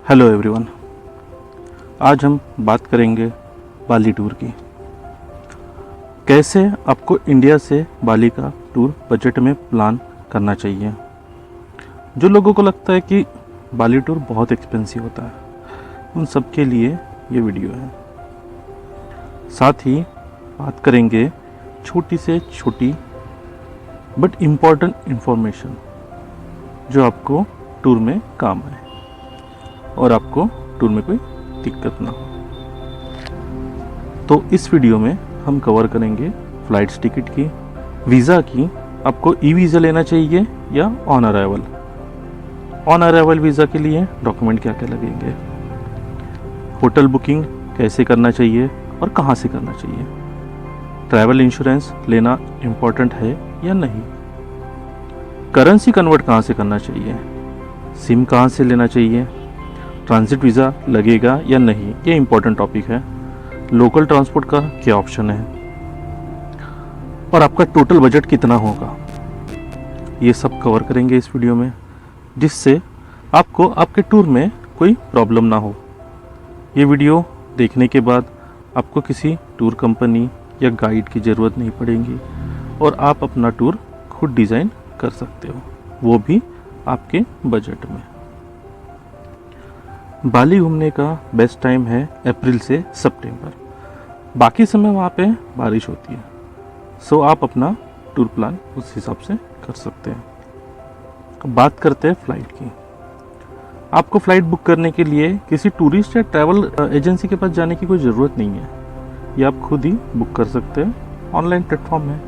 Hello everyone, आज हम बात करेंगे बाली टूर की। कैसे आपको इंडिया से बाली का टूर बजट में प्लान करना चाहिए। जो लोगों को लगता है कि बाली टूर बहुत एक्सपेंसिव होता है, उन सब के लिए ये वीडियो है। साथ ही बात करेंगे छोटी से छोटी बट इम्पॉर्टेंट इन्फॉर्मेशन जो आपको टूर में काम आए और आपको टूर में कोई दिक्कत ना हो। तो इस वीडियो में हम कवर करेंगे फ़्लाइट्स टिकट की, वीज़ा की, आपको ई वीज़ा लेना चाहिए या on arrival. On arrival visa के लिए डॉक्यूमेंट क्या क्या लगेंगे, होटल बुकिंग कैसे करना चाहिए और कहाँ से करना चाहिए, ट्रैवल इंश्योरेंस लेना इम्पोर्टेंट है या नहीं, करेंसी कन्वर्ट कहाँ से करना चाहिए, सिम कहाँ से लेना चाहिए, ट्रांजिट वीज़ा लगेगा या नहीं, ये इम्पोर्टेंट टॉपिक है, लोकल ट्रांसपोर्ट का क्या ऑप्शन है और आपका टोटल बजट कितना होगा, ये सब कवर करेंगे इस वीडियो में, जिससे आपको आपके टूर में कोई प्रॉब्लम ना हो। ये वीडियो देखने के बाद आपको किसी टूर कंपनी या गाइड की ज़रूरत नहीं पड़ेगी और आप अपना टूर खुद डिज़ाइन कर सकते हो, वो भी आपके बजट में। बाली घूमने का बेस्ट टाइम है अप्रैल से सितंबर। बाकी समय वहाँ पे बारिश होती है, सो आप अपना टूर प्लान उस हिसाब से कर सकते हैं। अब बात करते हैं फ़्लाइट की। आपको फ़्लाइट बुक करने के लिए किसी टूरिस्ट या ट्रैवल एजेंसी के पास जाने की कोई ज़रूरत नहीं है, ये आप खुद ही बुक कर सकते हैं। ऑनलाइन प्लेटफॉर्म है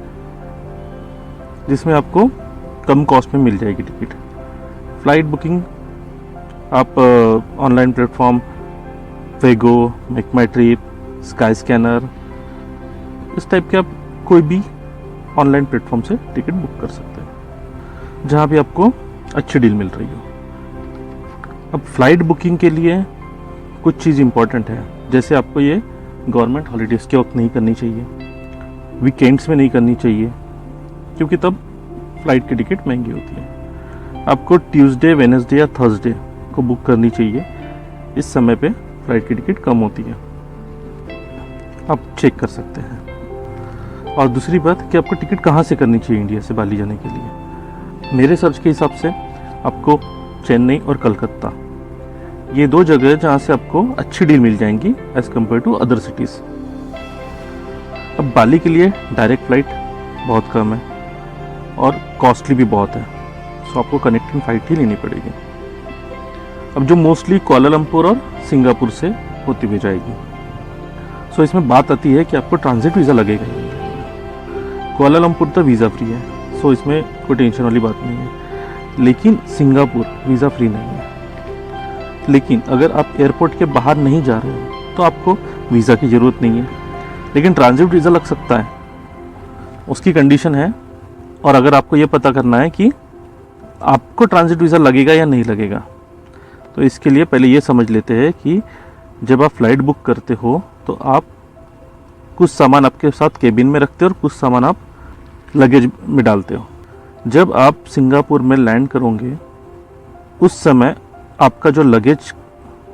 जिसमें आपको कम कॉस्ट में मिल जाएगी टिकट। फ़्लाइट बुकिंग आप ऑनलाइन प्लेटफॉर्म वेगो, मेक माई ट्रिप, स्काई स्कैनर, इस टाइप के आप कोई भी ऑनलाइन प्लेटफॉर्म से टिकट बुक कर सकते हैं जहाँ भी आपको अच्छी डील मिल रही हो। अब फ़्लाइट बुकिंग के लिए कुछ चीज़ इम्पॉर्टेंट है, जैसे आपको ये गवर्नमेंट हॉलीडेज़ के वक्त नहीं करनी चाहिए, वीकेंड्स में नहीं करनी चाहिए, क्योंकि तब फ़्लाइट की टिकट महंगी होती है। आपको ट्यूसडे, वेडनेसडे या थर्सडे को बुक करनी चाहिए, इस समय पे फ़्लाइट की टिकट कम होती है, आप चेक कर सकते हैं। और दूसरी बात कि आपको टिकट कहाँ से करनी चाहिए इंडिया से बाली जाने के लिए। मेरे सर्च के हिसाब से आपको चेन्नई और कलकत्ता, ये दो जगह है जहाँ से आपको अच्छी डील मिल जाएंगी as compare to other cities. अब बाली के लिए डायरेक्ट फ़्लाइट बहुत कम है और कॉस्टली भी बहुत है, सो आपको कनेक्टिंग फ़्लाइट ही लेनी पड़ेगी। अब जो मोस्टली कुआलालंपुर और सिंगापुर से होती हुई जाएगी। सो इसमें बात आती है कि आपको ट्रांजिट वीज़ा लगेगा। कुआलालंपुर तो वीज़ा फ्री है, सो इसमें कोई टेंशन वाली बात नहीं है, लेकिन सिंगापुर वीज़ा फ्री नहीं है। लेकिन अगर आप एयरपोर्ट के बाहर नहीं जा रहे हो तो आपको वीज़ा की ज़रूरत नहीं है, लेकिन ट्रांजिट वीज़ा लग सकता है, उसकी कंडीशन है। और अगर आपको ये पता करना है कि आपको ट्रांजिट वीज़ा लगेगा या नहीं लगेगा, तो इसके लिए पहले ये समझ लेते हैं कि जब आप फ़्लाइट बुक करते हो तो आप कुछ सामान आपके साथ केबिन में रखते हो और कुछ सामान आप लगेज में डालते हो। जब आप सिंगापुर में लैंड करोगे उस समय आपका जो लगेज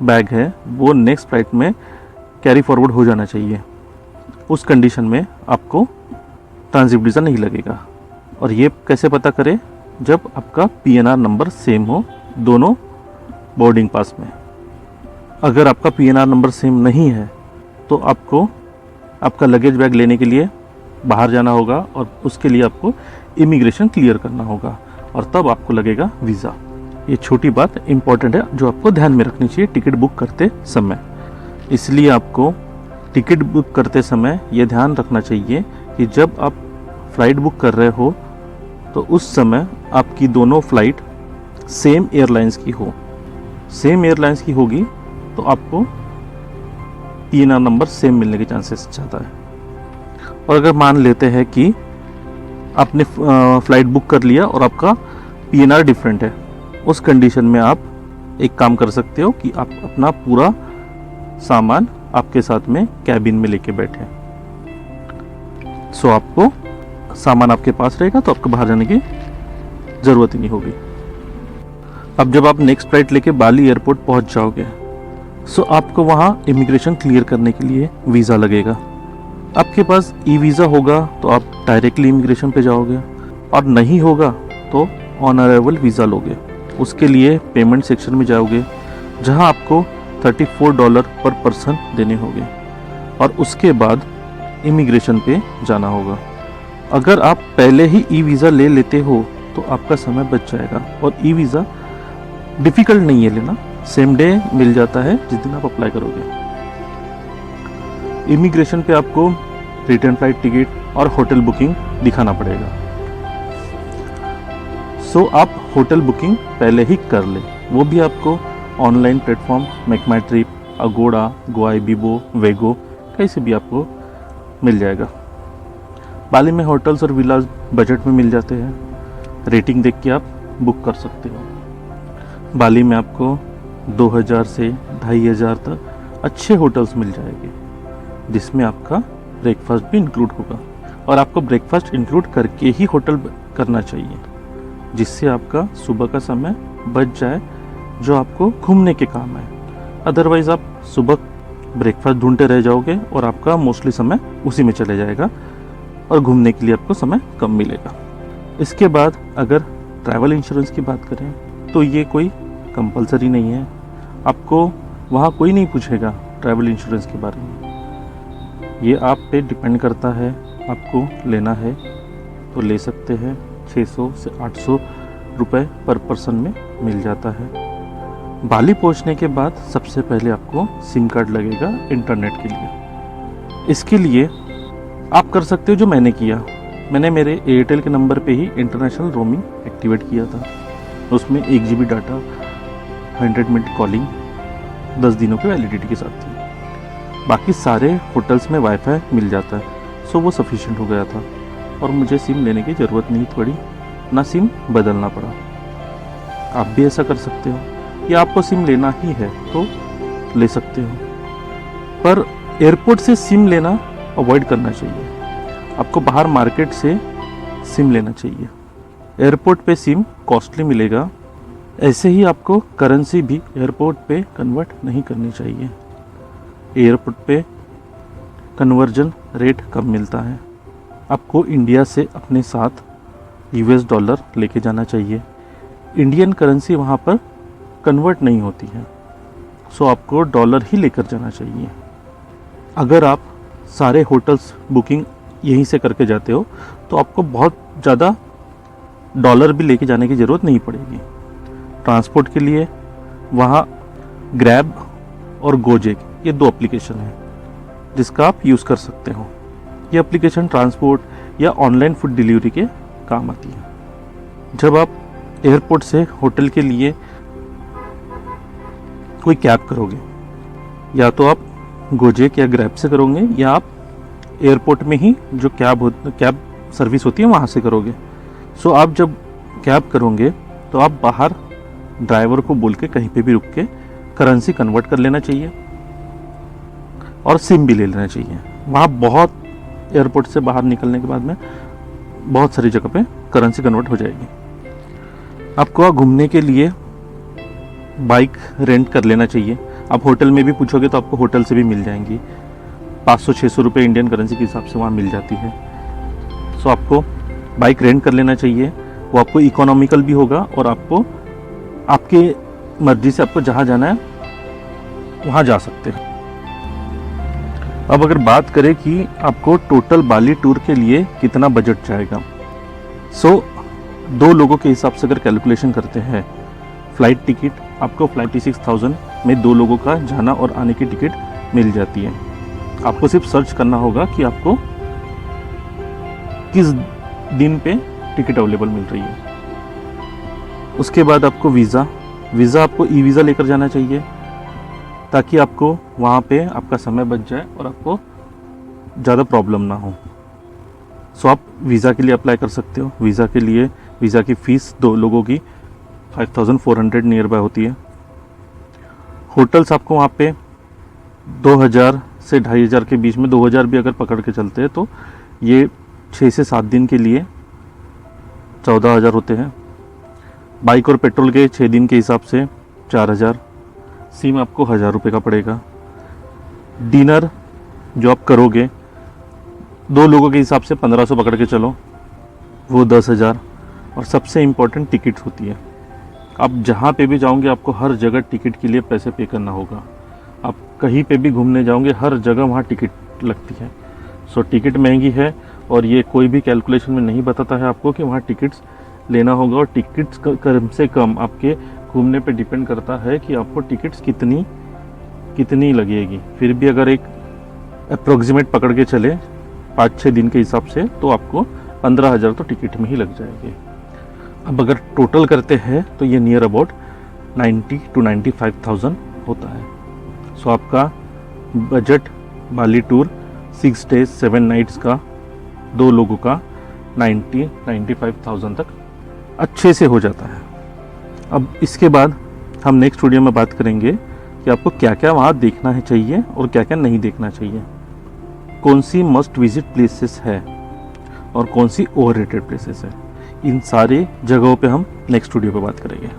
बैग है वो नेक्स्ट फ़्लाइट में कैरी फॉरवर्ड हो जाना चाहिए। उस कंडीशन में आपको ट्रांजिट वीज़ा नहीं लगेगा। और ये कैसे पता करें? जब आपका PNR नंबर सेम हो दोनों बोर्डिंग पास में। अगर आपका PNR नंबर सेम नहीं है तो आपको आपका लगेज बैग लेने के लिए बाहर जाना होगा और उसके लिए आपको इमिग्रेशन क्लियर करना होगा और तब आपको लगेगा वीज़ा। ये छोटी बात इम्पॉर्टेंट है जो आपको ध्यान में रखनी चाहिए टिकट बुक करते समय। इसलिए आपको टिकट बुक करते समय ये ध्यान रखना चाहिए कि जब आप फ़्लाइट बुक कर रहे हो तो उस समय आपकी दोनों फ़्लाइट सेम एयरलाइंस की हो। सेम एयरलाइंस की होगी तो आपको PNR नंबर सेम मिलने के चांसेस ज़्यादा है। और अगर मान लेते हैं कि आपने फ़्लाइट बुक कर लिया और आपका PNR डिफरेंट है, उस कंडीशन में आप एक काम कर सकते हो कि आप अपना पूरा सामान आपके साथ में कैबिन में लेके बैठे। सो आपको सामान आपके पास रहेगा तो आपको बाहर जाने की ज़रूरत ही नहीं होगी। अब जब आप नेक्स्ट फ्लाइट लेके बाली एयरपोर्ट पहुंच जाओगे सो आपको वहाँ इमिग्रेशन क्लियर करने के लिए वीज़ा लगेगा। आपके पास ई वीज़ा होगा तो आप डायरेक्टली इमिग्रेशन पे जाओगे, और नहीं होगा तो ऑन अराइवल वीज़ा लोगे। उसके लिए पेमेंट सेक्शन में जाओगे, जहाँ आपको $34 पर पर्सन देने होंगे, और उसके बाद इमिग्रेशन पे जाना होगा। अगर आप पहले ही ई वीज़ा ले लेते हो तो आपका समय बच जाएगा, और ई वीज़ा डिफ़िकल्ट नहीं है लेना, सेम डे मिल जाता है जिस दिन आप अप्लाई करोगे। इमिग्रेशन पे आपको रिटर्न फ्लाइट टिकट और होटल बुकिंग दिखाना पड़ेगा। सो आप होटल बुकिंग पहले ही कर लें, वो भी आपको ऑनलाइन प्लेटफॉर्म मेक माई ट्रिप, अगोड़ा, गोआईबिबो, वेगो, कहीं से भी आपको मिल जाएगा। बाली में होटल्स और विलास बजट में मिल जाते हैं, रेटिंग देख के आप बुक कर सकते हो। बाली में आपको 2000 से 2500 तक अच्छे होटल्स मिल जाएंगे, जिसमें आपका ब्रेकफास्ट भी इंक्लूड होगा, और आपको ब्रेकफास्ट इंक्लूड करके ही होटल करना चाहिए, जिससे आपका सुबह का समय बच जाए जो आपको घूमने के काम है। अदरवाइज़ आप सुबह ब्रेकफास्ट ढूंढते रह जाओगे और आपका मोस्टली समय उसी में चले जाएगा, और घूमने के लिए आपको समय कम मिलेगा। इसके बाद अगर ट्रैवल इंश्योरेंस की बात करें तो ये कोई कंपलसरी नहीं है, आपको वहाँ कोई नहीं पूछेगा ट्रैवल इंश्योरेंस के बारे में। ये आप पे डिपेंड करता है, आपको लेना है तो ले सकते हैं। 600 से 800 रुपये पर पर्सन में मिल जाता है। बाली पहुंचने के बाद सबसे पहले आपको सिम कार्ड लगेगा इंटरनेट के लिए। इसके लिए आप कर सकते हो जो मैंने किया, मैंने मेरे एयरटेल के नंबर पे ही इंटरनेशनल रोमिंग एक्टिवेट किया था। उसमें 1 GB डाटा, 100 मिनट कॉलिंग 10 दिनों की वैलिडिटी के साथ थी। बाकी सारे होटल्स में वाईफाई मिल जाता है, सो वो सफिशिएंट हो गया था, और मुझे सिम लेने की ज़रूरत नहीं पड़ी, ना सिम बदलना पड़ा। आप भी ऐसा कर सकते हो, या आपको सिम लेना ही है तो ले सकते हो, पर एयरपोर्ट से सिम लेना अवॉइड करना चाहिए। आपको बाहर मार्केट से सिम लेना चाहिए। एयरपोर्ट पे सिम कॉस्टली मिलेगा, ऐसे ही आपको करेंसी भी एयरपोर्ट पे कन्वर्ट नहीं करनी चाहिए। एयरपोर्ट पे कन्वर्जन रेट कम मिलता है। आपको इंडिया से अपने साथ US डॉलर लेके जाना चाहिए। इंडियन करेंसी वहाँ पर कन्वर्ट नहीं होती है, सो आपको डॉलर ही लेकर जाना चाहिए। अगर आप सारे होटल्स बुकिंग यहीं से करके जाते हो तो आपको बहुत ज़्यादा डॉलर भी लेके जाने की ज़रूरत नहीं पड़ेगी। ट्रांसपोर्ट के लिए वहाँ ग्रैब और गोजेक, ये 2 एप्लीकेशन हैं जिसका आप यूज़ कर सकते हो। ये एप्लीकेशन ट्रांसपोर्ट या ऑनलाइन फूड डिलीवरी के काम आती है। जब आप एयरपोर्ट से होटल के लिए कोई कैब करोगे, या तो आप गोजेक या ग्रैब से करोगे, या आप एयरपोर्ट में ही जो कैब सर्विस होती है वहाँ से करोगे। सो आप जब कैब करोगे तो आप बाहर ड्राइवर को बोल के कहीं पे भी रुक के करेंसी कन्वर्ट कर लेना चाहिए, और सिम भी ले लेना चाहिए। वहाँ बहुत एयरपोर्ट से बाहर निकलने के बाद में बहुत सारी जगह पे करेंसी कन्वर्ट हो जाएगी। आपको वहाँ घूमने के लिए बाइक रेंट कर लेना चाहिए। आप होटल में भी पूछोगे तो आपको होटल से भी मिल जाएंगी। 500-600 रुपये इंडियन करेंसी के हिसाब से वहाँ मिल जाती है। सो आपको बाइक रेंट कर लेना चाहिए, वो आपको इकोनॉमिकल भी होगा, और आपको आपके मर्जी से आपको जहाँ जाना है वहाँ जा सकते हैं। अब अगर बात करें कि आपको टोटल बाली टूर के लिए कितना बजट जाएगा, सो 2 लोगों के हिसाब से अगर कैलकुलेशन करते हैं, फ़्लाइट टिकट आपको 56,000 में 2 लोगों का जाना और आने की टिकट मिल जाती है। आपको सिर्फ सर्च करना होगा कि आपको किस दिन पे टिकट अवेलेबल मिल रही है। उसके बाद आपको वीज़ा आपको ई वीज़ा लेकर जाना चाहिए, ताकि आपको वहाँ पे आपका समय बच जाए और आपको ज़्यादा प्रॉब्लम ना हो। सो आप वीज़ा के लिए अप्लाई कर सकते हो। वीज़ा की फ़ीस 2 लोगों की 5400 नियर बाय होती है। होटल्स आपको वहाँ पे 2000 से 2500 के बीच में, 2000 भी अगर पकड़ के चलते हैं तो ये 6 से 7 दिन के लिए 14,000 होते हैं। बाइक और पेट्रोल के 6 दिन के हिसाब से 4000, सिम आपको 1000 रुपये का पड़ेगा। डिनर जो आप करोगे 2 लोगों के हिसाब से 1500 पकड़ के चलो, वो 10,000। और सबसे इम्पोर्टेंट टिकट होती है। आप जहाँ पे भी जाओगे आपको हर जगह टिकट के लिए पैसे पे करना होगा। आप कहीं पे भी घूमने जाओगे हर जगह वहाँ टिकट लगती है। सो टिकट महंगी है और ये कोई भी कैलकुलेशन में नहीं बताता है आपको कि वहाँ टिकट्स लेना होगा। और टिकट्स कम से कम आपके घूमने पे डिपेंड करता है कि आपको टिकट्स कितनी लगेगी। फिर भी अगर एक अप्रोक्सीमेट पकड़ के चले 5-6 दिन के हिसाब से तो आपको 15,000 तो टिकट में ही लग जाएगी। अब अगर टोटल करते हैं तो ये नियर अबाउट 90 to 95,000 होता है। सो आपका बजट बाली टूर 6 days 7 nights का 2 लोगों का 90-95,000 तक अच्छे से हो जाता है। अब इसके बाद हम नेक्स्ट वीडियो में बात करेंगे कि आपको क्या क्या वहाँ देखना है चाहिए और क्या क्या नहीं देखना चाहिए, कौन सी मस्ट विजिट प्लेसेस है और कौन सी ओवररेटेड प्लेसेस है। इन सारी जगहों पे हम नेक्स्ट वीडियो पे बात करेंगे।